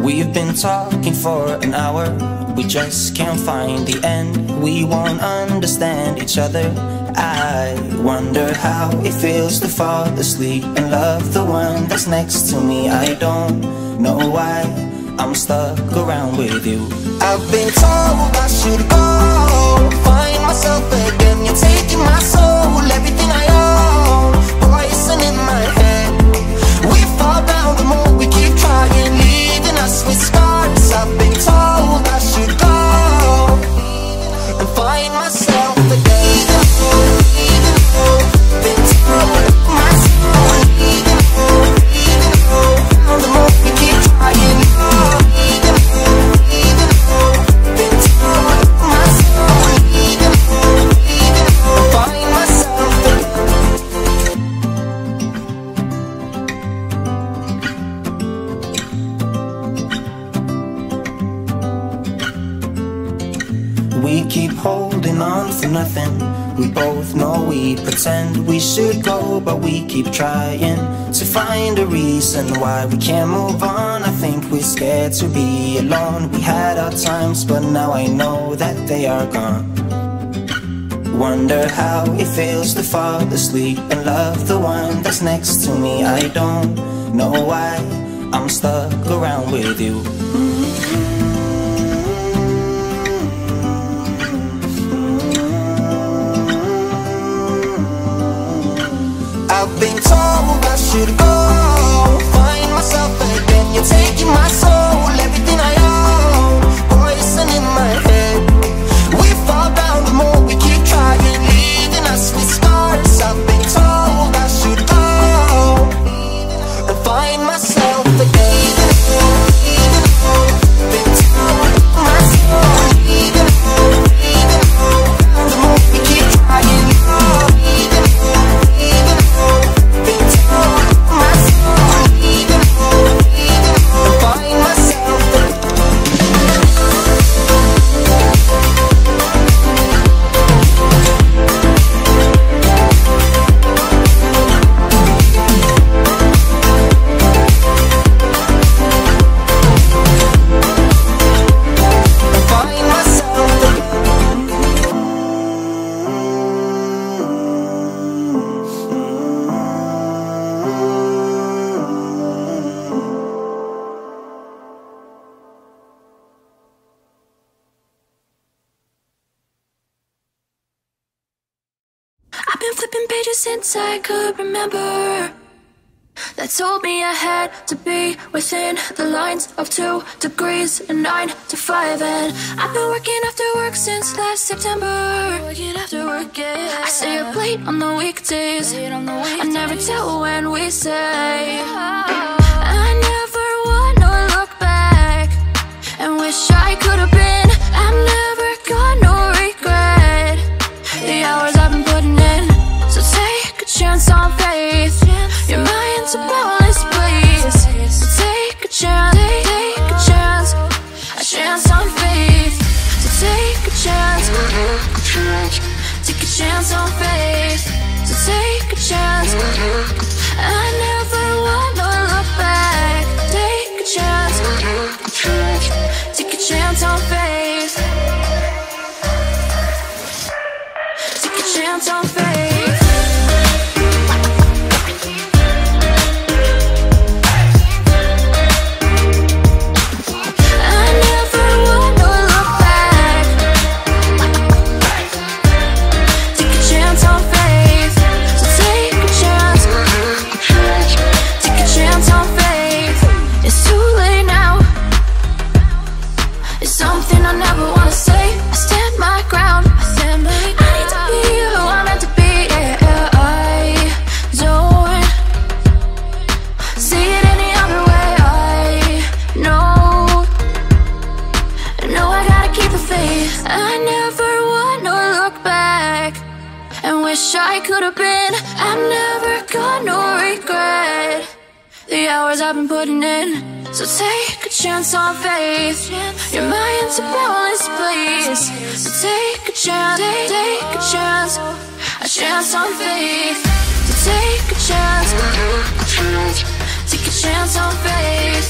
We've been talking for an hour, we just can't find the end. We won't understand each other. I wonder how it feels to fall asleep and love the one that's next to me. I don't know why I'm stuck around with you. I've been told I should go, find myself again. You're taking my soul, everything I own, poison in my head. We fall down the more we keep trying, leaving us with scars. I've been told I should go and find myself again. Even though, been told my soul, even though, the more we keep trying. Been told my soul, even though, find myself again. We keep holding on for nothing. We both know we pretend we should go, but we keep trying to find a reason why we can't move on. I think we're scared to be alone. We had our times, but now I know that they are gone. Wonder how it feels to fall asleep and love the one that's next to me. I don't know why I'm stuck around with you. I've been told I should go, find myself again. You're taking my soul, everything I own, poison in my head. We fall down the more we keep trying, leaving us with scars. I've been told I should go and find myself again. Even though, been told my soul, even though, the more we keep trying. Since I could remember, that told me I had to be within the lines of 2 degrees and 9 to 5. And I've been working after work since last September. Working after work, yeah. I stay up late on the weekdays. I never tell when we say. I never wanna look back and wish I could have been. I've never got no regret. The hours I've been putting in. So take a chance on faith. Your mind's a boundless place. So take a chance, a chance on faith. So take a chance, take a chance on faith. So take a chance. I never wanna look back. Take a chance, take a chance on faith. Take a chance on faith. I could have been. I've never got no regret. The hours I've been putting in. So take a chance on faith. Your mind's a boundless place. So take a chance, take a chance, a chance on faith. So take a chance, take a chance on faith.